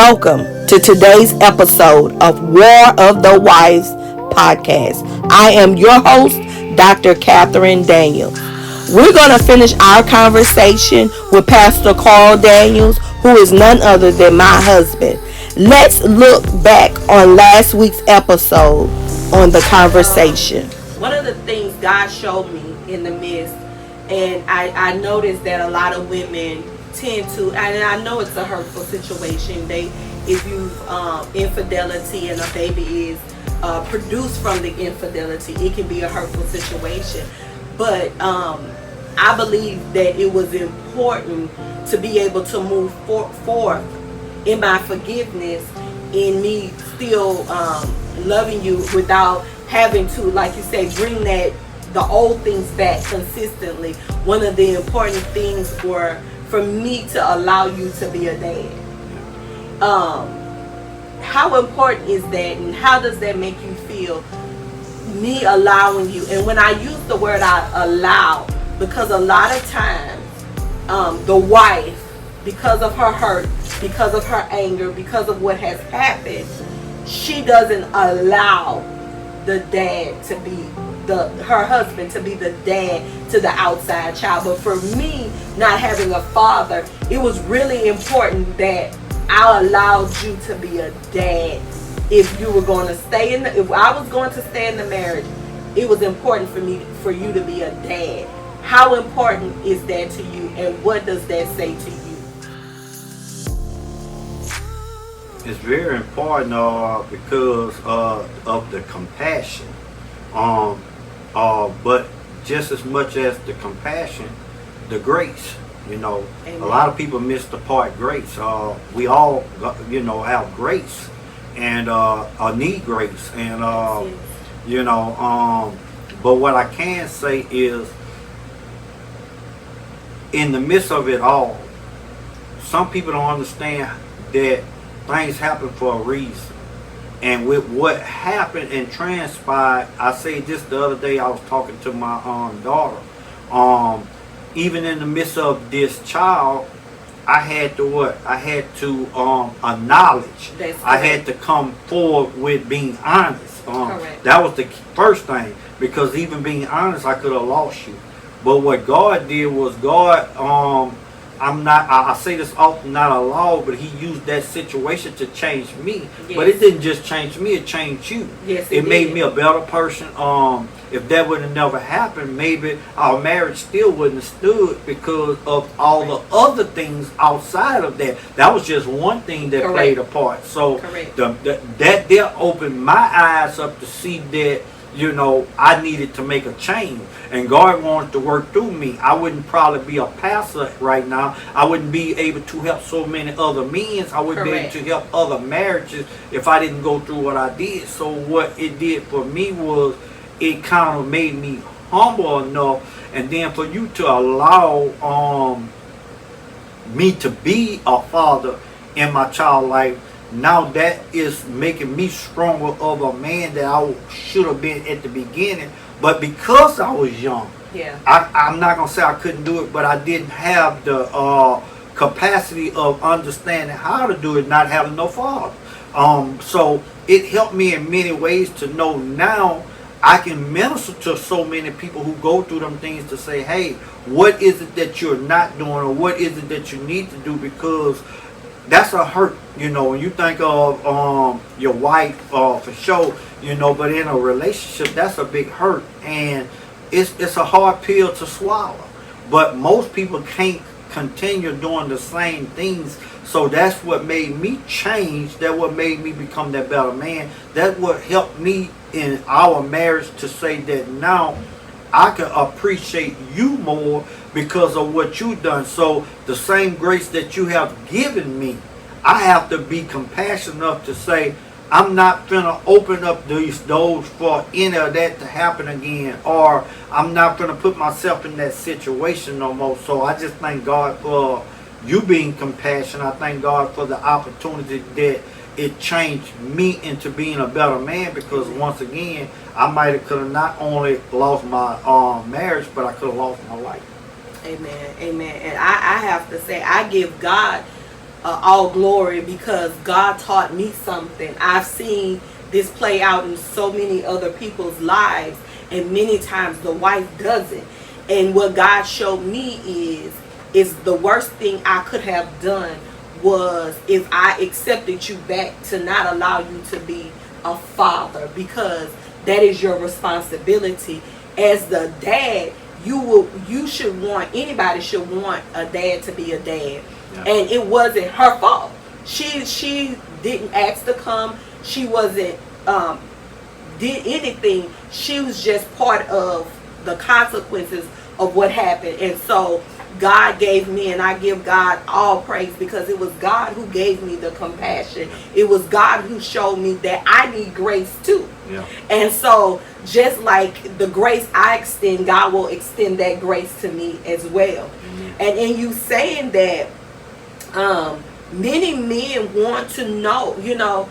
Welcome to today's episode of War of the Wives podcast. I am your host, Dr. Catherine Daniels. We're going to finish our conversation with Pastor Carl Daniels, who is none other than my husband. Let's look back on last week's episode on the conversation. One of the things God showed me in the midst, and I noticed that a lot of women tend to, and I know it's a hurtful situation. If you infidelity and a baby is produced from the infidelity, it can be a hurtful situation. But I believe that it was important to be able to move forth in my forgiveness, in me still loving you without having to, like you say, bring the old things back consistently. One of the important things were for me to allow you to be a dad. How important is that, and how does that make you feel, me allowing you? And when I use the word I allow, because a lot of times the wife, because of her hurt, because of her anger, because of what has happened, she doesn't allow the dad to be her husband to be the dad to the outside child. But for me, not having a father, it was really important that I allowed you to be a dad. If you were going to stay if I was going to stay in the marriage, it was important for you to be a dad. How important is that to you, and what does that say to you? It's very important because of the compassion. But just as much as the compassion, the grace. Amen. A lot of people miss the part grace. We all, have grace and need grace. And, but what I can say is, in the midst of it all, some people don't understand that things happen for a reason. And with what happened and transpired, I say just the other day, I was talking to my daughter. Even in the midst of this child, I had to acknowledge. I had to come forward with being honest. That was the first thing, because even being honest, I could have lost you. But what God did was I say this often, not a law, but he used that situation to change me. Yes. But it didn't just change me, it changed you. Yes, it made me a better person. If that would have never happened, maybe our marriage still wouldn't have stood because of all the other things outside of that. That was just one thing that played a part. So that there opened my eyes up to see that, I needed to make a change, and God wanted to work through me. I wouldn't probably be a pastor right now. I wouldn't be able to help so many other men. I wouldn't be able to help other marriages if I didn't go through what I did. So what it did for me was, it kind of made me humble enough, and then for you to allow me to be a father in my child life, now that is making me stronger of a man that I should have been at the beginning. But because I was young, I'm not going to say I couldn't do it, but I didn't have the capacity of understanding how to do it, not having no father. So it helped me in many ways to know now I can minister to so many people who go through them things, to say, hey, what is it that you're not doing, or what is it that you need to do? Because that's a hurt, when you think of your wife, for sure, but in a relationship, that's a big hurt, and it's a hard pill to swallow. But most people can't continue doing the same things. So that's what made me change. That what made me become that better man. That what helped me in our marriage to say that now I can appreciate you more because of what you've done. So the same grace that you have given me, I have to be compassionate enough to say, I'm not finna open up these doors for any of that to happen again, or I'm not finna put myself in that situation no more. So I just thank God for you being compassionate. I thank God for the opportunity that it changed me into being a better man, because once again, I might have not only lost my marriage, but I could have lost my life. Amen. Amen. And I have to say, I give God all glory because God taught me something. I've seen this play out in so many other people's lives, and many times the wife doesn't. And what God showed me is the worst thing I could have done was if I accepted you back to not allow you to be a father, because that is your responsibility as the dad. You should want, anybody should want a dad to be a dad. Yeah. And it wasn't her fault. She didn't ask to come. She wasn't did anything. She was just part of the consequences of what happened. And so God gave me, and I give God all praise, because it was God who gave me the compassion. It was God who showed me that I need grace too. Yeah. And so just like the grace I extend, God will extend that grace to me as well. Mm-hmm. And in you saying that, many men want to know,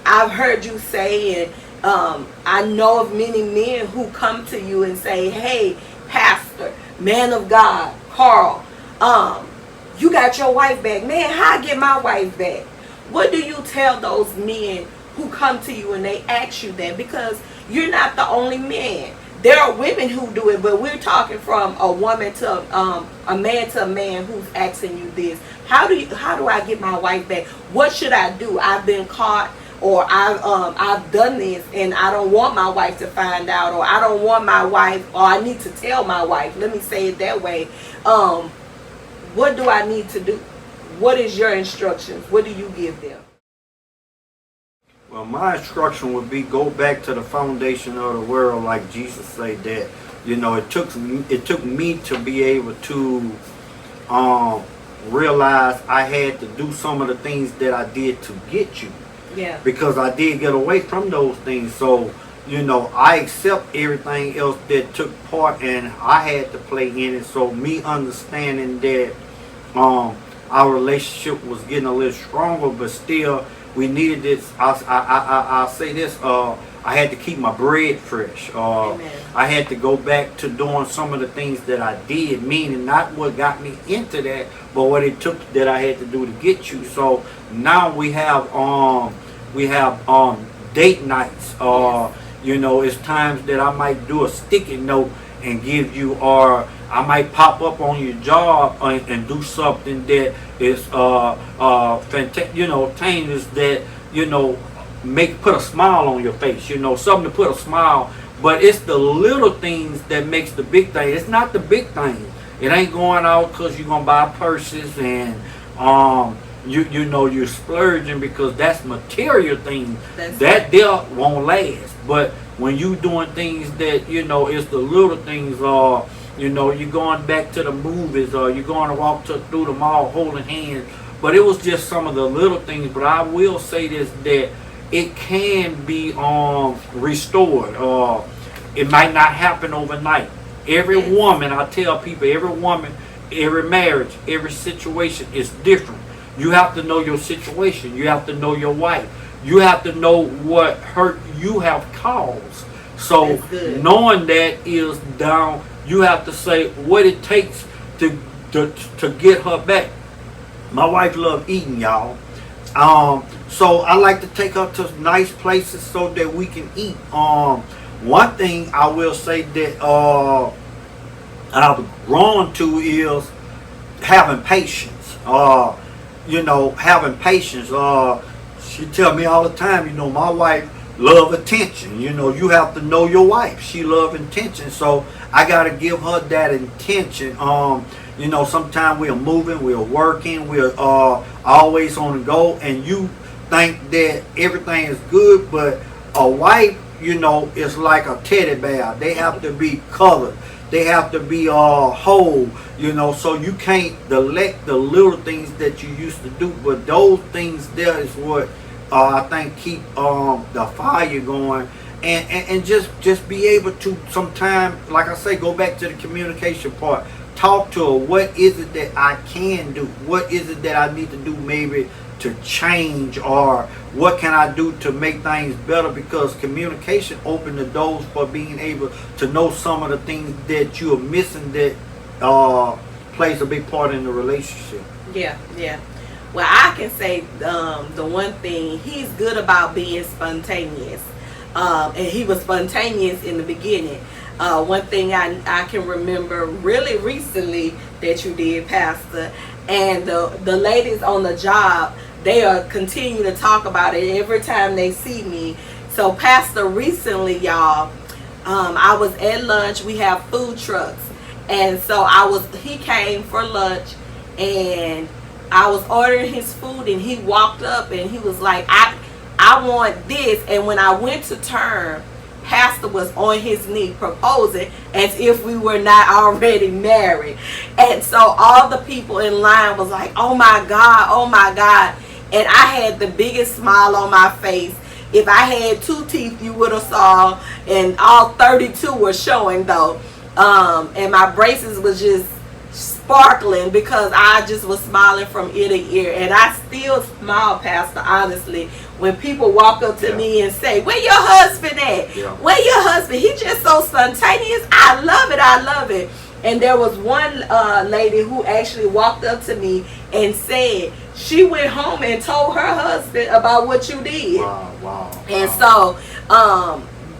I've heard you say, and I know of many men who come to you and say, hey, pastor, man of God, Carl, you got your wife back. Man, how I get my wife back? What do you tell those men who come to you and they ask you that? Because you're not the only man. There are women who do it, but we're talking from a woman to a man who's asking you this. How do I get my wife back? What should I do? I've been caught, or I've done this and I don't want my wife to find out, or I don't want my wife, or I need to tell my wife. Let me say it that way. What do I need to do? What is your instructions? What do you give them? Well, my instruction would be go back to the foundation of the world, like Jesus said that. It took me to be able to realize I had to do some of the things that I did to get you. Yeah. Because I did get away from those things. So, I accept everything else that took part, and I had to play in it. So me understanding that our relationship was getting a little stronger, but still we needed this. I'll say this. I had to keep my bread fresh. I had to go back to doing some of the things that I did, meaning not what got me into that, but what it took that I had to do to get you. So now we have date nights. It's times that I might do a sticky note and give you, or I might pop up on your job and do something that is fantastic, things that put a smile on your face, something to put a smile. But it's the little things that makes the big thing. It's not the big thing. It ain't going out because you're gonna buy purses and you're splurging, because that's material things that there won't last. But when you doing things that it's the little things, you're going back to the movies, or you're going to walk through the mall holding hands. But it was just some of the little things. But I will say this, that it can be restored. It might not happen overnight. Every woman, I tell people, every woman, every marriage, every situation is different. You have to know your situation. You have to know your wife. You have to know what hurt you have caused. So knowing that is down, you have to say what it takes to get her back. My wife loves eating, y'all. So I like to take her to nice places so that we can eat. One thing I will say that I've grown to is having patience. Having patience. She tell me all the time, my wife love attention. You have to know your wife. She love attention. So I got to give her that attention. Sometimes we're moving, we're working, we're always on the go, and you think that everything is good, but a wife, is like a teddy bear. They have to be colored. They have to be whole, so you can't neglect the little things that you used to do. But those things there is what I think keep the fire going, and just be able to sometimes, like I say, go back to the communication part. Talk to her. What is it that I can do? What is it that I need to do maybe to change, or what can I do to make things better? Because communication opens the doors for being able to know some of the things that you are missing that plays a big part in the relationship. Yeah. Well, I can say the one thing, he's good about being spontaneous. And he was spontaneous in the beginning. One thing I can remember really recently that you did, Pastor, and the ladies on the job, they are continue to talk about it every time they see me. So Pastor, recently, y'all, I was at lunch. We have food trucks, and so he came for lunch, and I was ordering his food, and he walked up and he was like, I want this. And when I went to turn, Pastor was on his knee proposing as if we were not already married. And so all the people in line was like, oh my God, oh my God. And I had the biggest smile on my face. If I had 2 teeth, you would have saw, and all 32 were showing though. And my braces was just sparkling because I just was smiling from ear to ear. And I still smile, Pastor, honestly, when people walk up to me and say, where your husband at? Where your husband? He just so spontaneous. I love it. I love it. And there was one lady who actually walked up to me and said she went home and told her husband about what you did. Wow. And so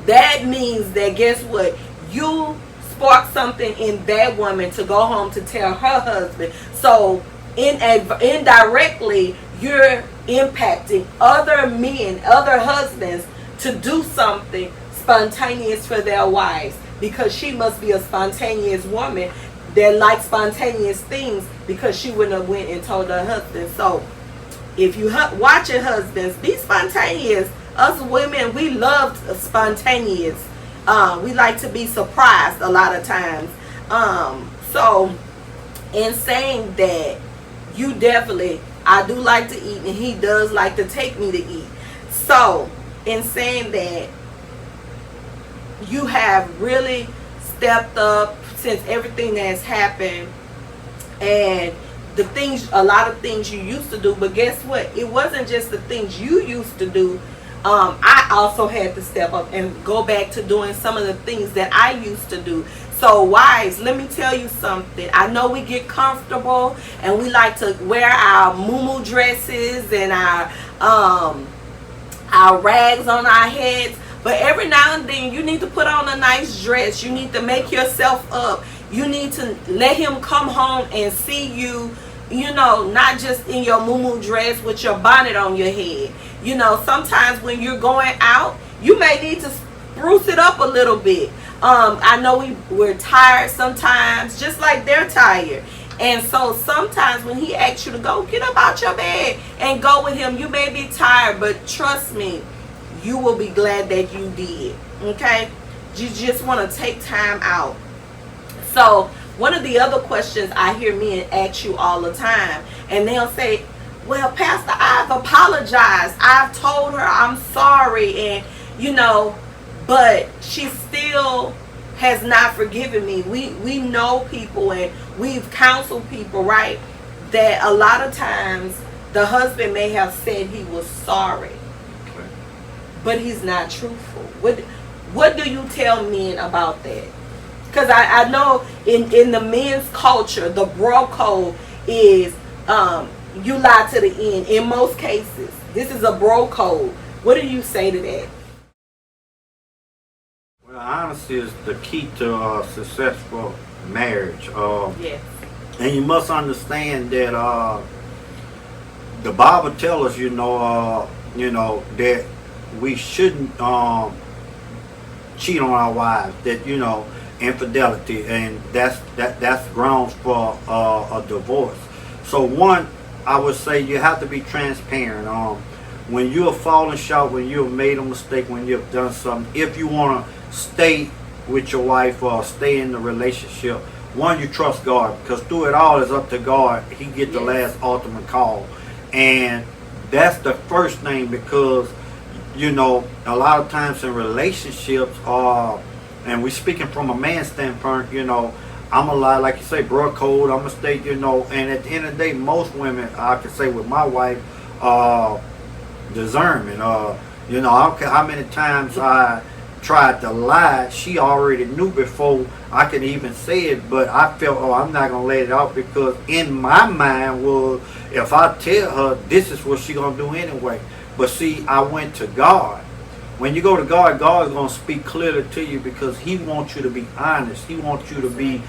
that means that, guess what? You spark something in that woman to go home to tell her husband. So indirectly, you're impacting other men, other husbands to do something spontaneous for their wives, because she must be a spontaneous woman that likes spontaneous things, because she wouldn't have went and told her husband. So if you watching husbands, be spontaneous. Us women, we love spontaneous. We like to be surprised a lot of times. So in saying that, you definitely, I do like to eat, and he does like to take me to eat. So in saying that, you have really stepped up since everything that has happened, and a lot of things you used to do. But guess what? It wasn't just the things you used to do. I also had to step up and go back to doing some of the things that I used to do. So wives, let me tell you something. I know we get comfortable and we like to wear our muumuu dresses and our rags on our heads. But every now and then you need to put on a nice dress. You need to make yourself up. You need to let him come home and see you, not just in your muumuu dress with your bonnet on your head. Sometimes when you're going out, you may need to spruce it up a little bit. I know we're tired sometimes, just like they're tired. And so sometimes when he asks you to go, get up out your bed and go with him. You may be tired, but trust me, you will be glad that you did. Okay? You just want to take time out. So one of the other questions I hear men ask you all the time, and they'll say, well, Pastor, I've apologized. I've told her I'm sorry, and but she still has not forgiven me. We know people, and we've counseled people, right, that a lot of times the husband may have said he was sorry, but he's not truthful. What do you tell men about that? Because I know in the men's culture, the bro code is you lie to the end. In most cases, this is a bro code. What do you say to that? Well, honesty is the key to a successful marriage. Yes. And you must understand that the Bible tells us, that we shouldn't cheat on our wives. That infidelity, and that's grounds for a divorce. So one, I would say you have to be transparent. When you have fallen short, when you have made a mistake, when you have done something, if you want to stay with your wife or stay in the relationship, one, you trust God, because through it all is up to God. He get the last ultimate call, and that's the first thing, because a lot of times in relationships, and we're speaking from a man's standpoint, I'm a lie, like you say, bro code, I'm a stay, and at the end of the day, most women, I can say with my wife, discernment. I don't care how many times I tried to lie, she already knew before I could even say it, but I felt, oh, I'm not gonna let it out, because in my mind was, if I tell her, this is what she gonna do anyway. But see, I went to God. When you go to God, God is gonna speak clearly to you, because He wants you to be honest. He wants you to be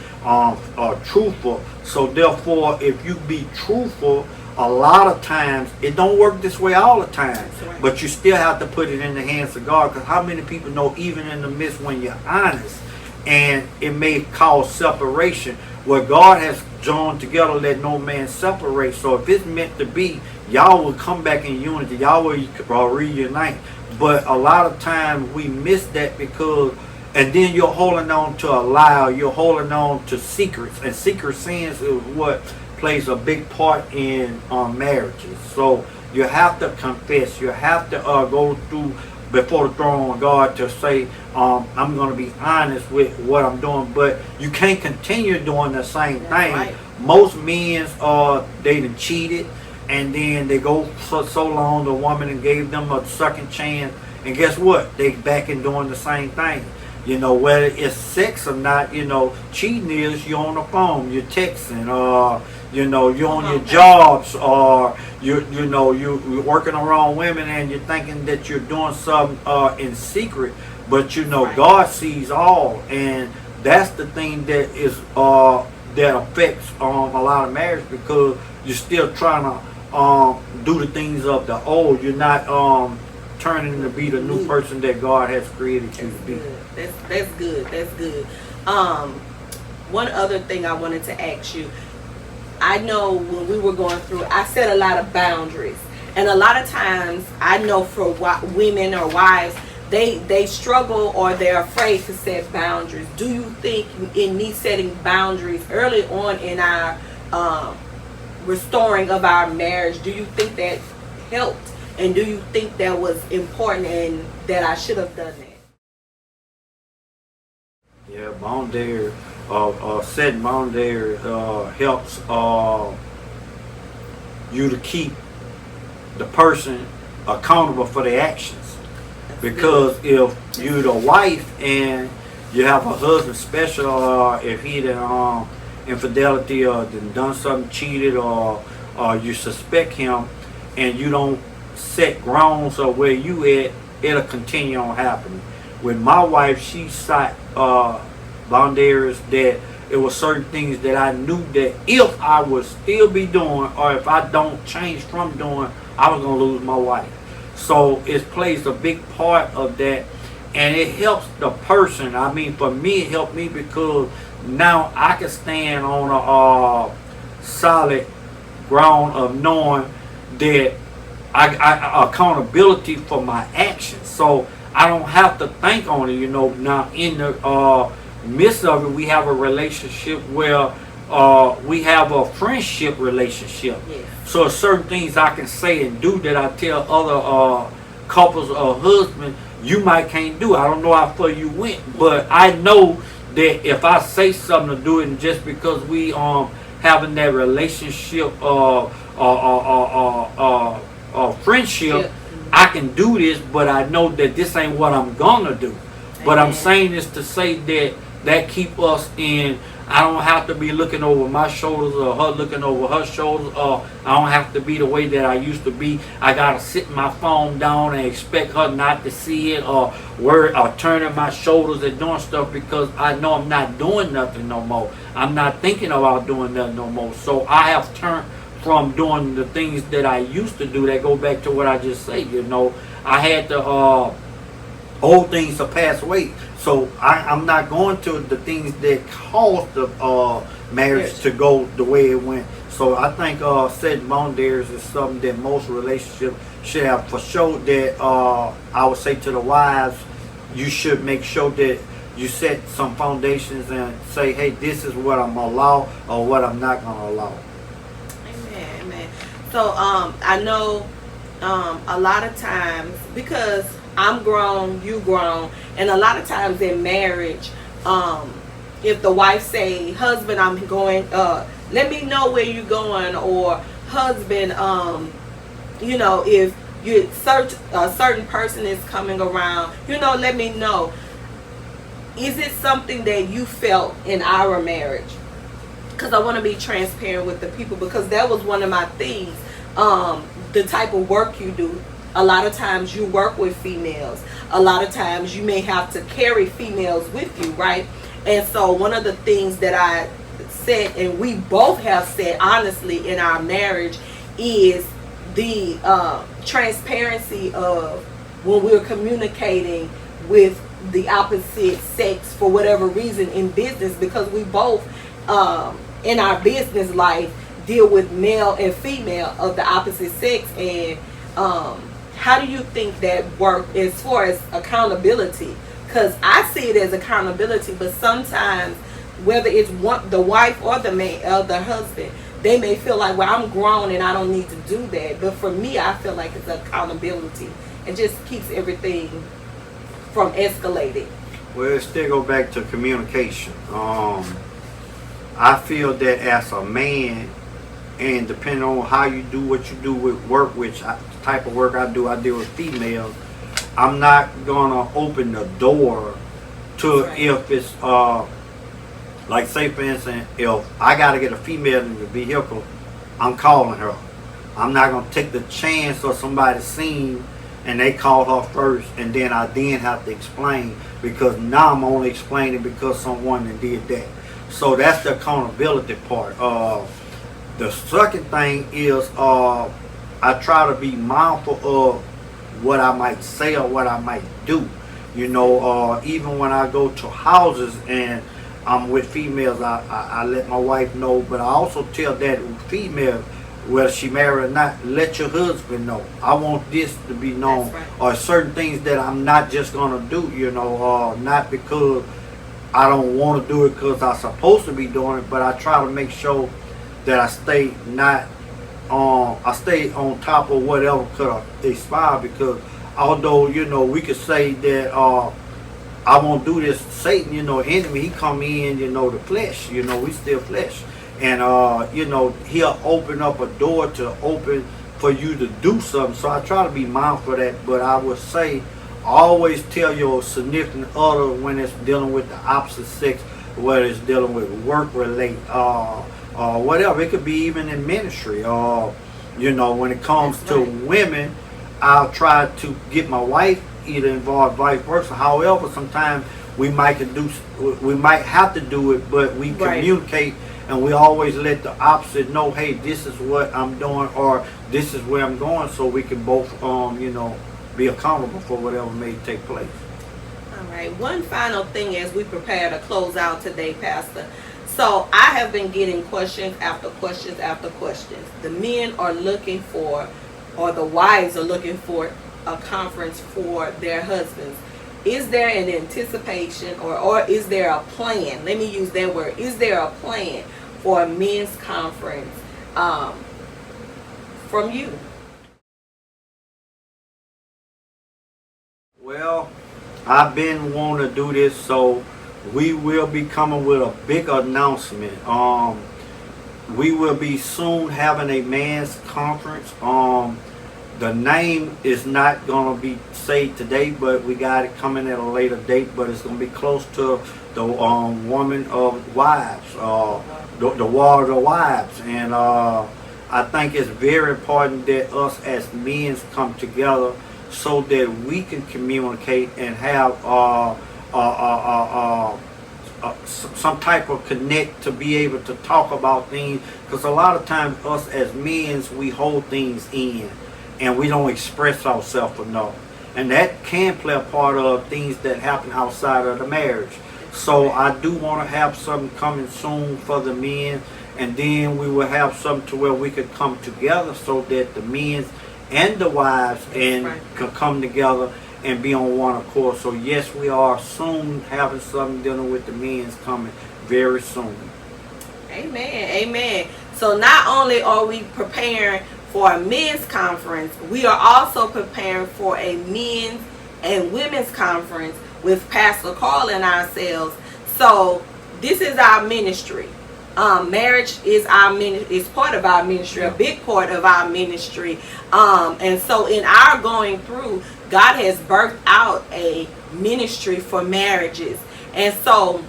truthful. So therefore, if you be truthful, a lot of times, it don't work this way all the time, right. but you still have to put it in the hands of God, because how many people know, even in the midst when you're honest, and it may cause separation, where God has joined together, let no man separate. So if it's meant to be, y'all will come back in unity, y'all will reunite. But a lot of times we miss that, because, and then you're holding on to a lie, you're holding on to secrets, and secret sins is what plays a big part in marriages. So you have to confess, you have to go through before the throne of God to say, I'm going to be honest with what I'm doing. But you can't continue doing the same thing. Right. Most men they done cheated, and then they go so long, the woman and gave them a second chance, and guess what, they back in doing the same thing. You know, whether it's sex or not, you know, cheating is you're on the phone, you're texting, or you know, you're on your jobs, or you're working around women, and you're thinking that you're doing something in secret, but you know, right. God sees all, and that's the thing that is that affects a lot of marriage, because you're still trying to do the things of the old. You're not turning to be the new person that God has created you to be. That's good. That's good. One other thing I wanted to ask you. I know when we were going through, I set a lot of boundaries, and a lot of times I know for women or wives, they struggle, or they're afraid to set boundaries. Do you think in me setting boundaries early on in our restoring of our marriage, do you think that helped, and do you think that was important and that I should have done that? Yeah, boundaries, setting boundaries helps you to keep the person accountable for their actions. Because if you're the wife and you have a husband, special if he done infidelity or done something, cheated, or you suspect him, and you don't set grounds of where you at, it'll continue on happening. With my wife, she set boundaries that it was certain things that I knew that if I would still be doing, or if I don't change from doing, I was going to lose my wife. So it plays a big part of that, and it helps the person. I mean, for me, it helped me, because now I can stand on a solid ground of knowing that I accountability for my actions. So I don't have to think on it, you know. Now in the midst of it, we have a relationship where we have a friendship relationship. Yes. So certain things I can say and do that I tell other couples or husbands you might can't do. I don't know how far you went, but I know that if I say something to do it, and just because we having that relationship friendship, yeah. I can do this, but I know that this ain't what I'm gonna do. But I'm saying this to say that keep us in. I don't have to be looking over my shoulders or her looking over her shoulders, or I don't have to be the way that I used to be. I gotta sit my phone down and expect her not to see it, or turning my shoulders and doing stuff, because I know I'm not doing nothing no more. I'm not thinking about doing nothing no more. So I have turned from doing the things that I used to do. That go back to what I just said. You know, I had to old things to pass away. So I'm not going to the things that caused the marriage to go the way it went. So I think setting boundaries is something that most relationships should have. For sure that I would say to the wives, you should make sure that you set some foundations and say, hey, this is what I'm going to allow or what I'm not going to allow. Amen, amen. So I know a lot of times, because I'm grown, you grown, and a lot of times in marriage, if the wife say, husband, I'm going, let me know where you're going, or husband, you know, if you search a certain person is coming around, you know, let me know. is it something that you felt in our marriage? Because I want to be transparent with the people, because that was one of my things. The type of work you do, a lot of times you work with females. A lot of times you may have to carry females with you, right? And so one of the things that I said, and we both have said honestly in our marriage, is the transparency of when we're communicating with the opposite sex for whatever reason in business, because we both in our business life deal with male and female of the opposite sex. And how do you think that work as far as accountability? Because I see it as accountability, but sometimes whether it's the wife or the man or the husband, they may feel like, well, I'm grown and I don't need to do that. But for me, I feel like it's accountability and just keeps everything from escalating. Well, it still go back to communication. I feel that as a man, and depending on how you do what you do with work, which type of work I deal with females, I'm not gonna open the door to Right. if it's like, say for instance, if I gotta get a female in the vehicle, I'm calling her. I'm not gonna take the chance of somebody seeing and they call her first, and then I have to explain, because now I'm only explaining because someone did that. So that's the accountability part. The second thing is I try to be mindful of what I might say or what I might do. You know, even when I go to houses and I'm with females, I let my wife know, but I also tell that female, whether she married or not, let your husband know. I want this to be known. Right. Or certain things that I'm not just gonna do, you know, not because I don't want to do it because I'm supposed to be doing it, but I try to make sure that I stay on top of whatever could expire, because although, you know, we could say that I won't do this, Satan, you know, enemy, he come in, you know, the flesh, you know, we still flesh. And, you know, he'll open up a door to open for you to do something. So I try to be mindful of that. But I would say, always tell your significant other when it's dealing with the opposite sex, whether it's dealing with work related, whatever. It could be even in ministry. You know, when it comes to women, I'll try to get my wife either involved, vice versa. However, sometimes we might have to do it, but we communicate. And we always let the opposite know, hey, this is what I'm doing, or this is where I'm going, so we can both, you know, be accountable for whatever may take place. All right. One final thing as we prepare to close out today, Pastor. So I have been getting questions after questions after questions. The men are looking for, or the wives are looking for, a conference for their husbands. Is there an anticipation, or is there a plan? Let me use that word. Is there a plan for a men's conference from you? Well, I've been wanting to do this, so we will be coming with a big announcement. We will be soon having a men's conference. The name is not going to be said today, but we got it coming at a later date. But it's going to be close to the Woman of Wives, the War of the Wives. And I think it's very important that us as men come together so that we can communicate and have some type of connect to be able to talk about things. Because a lot of times us as men, we hold things in and we don't express ourselves enough, and that can play a part of things that happen outside of the marriage. So I do want to have something coming soon for the men, and then we will have something to where we could come together so that the men and the wives can come together and be on one accord. So yes, we are soon having something dealing with the men's coming very soon. Amen. Amen. So not only are we preparing for a men's conference, we are also preparing for a men's and women's conference with Pastor Carl and ourselves. So this is our ministry. Marriage is part of our ministry, a big part of our ministry. And so in our going through, God has birthed out a ministry for marriages. And so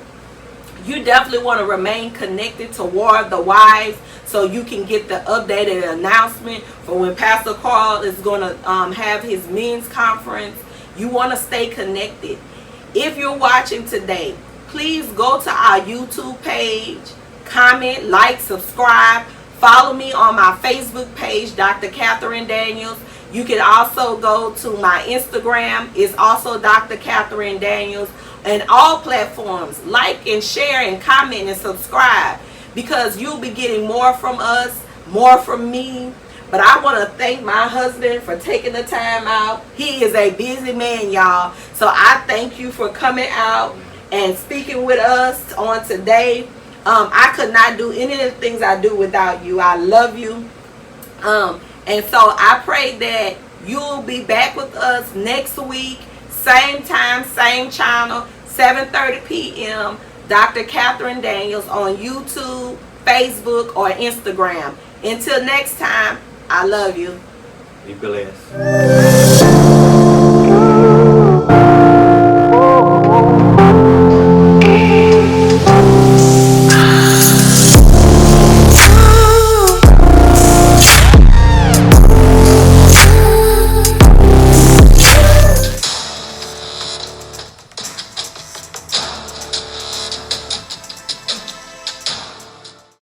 you definitely want to remain connected to War of the Wives so you can get the updated announcement for when Pastor Carl is going to have his men's conference. You want to stay connected. If you're watching today, please go to our YouTube page, comment, like, subscribe. Follow me on my Facebook page, Dr. Catherine Daniels. You can also go to my Instagram. It's also Dr. Catherine Daniels. And all platforms, like and share and comment and subscribe, because you'll be getting more from us, more from me. But I want to thank my husband for taking the time out. He is a busy man, y'all. So I thank you for coming out and speaking with us on today. I could not do any of the things I do without you. I love you. And so I pray that you'll be back with us next week. Same time, same channel, 7:30 p.m. Dr. Catherine Daniels on YouTube, Facebook, or Instagram. Until next time, I love you. Be blessed.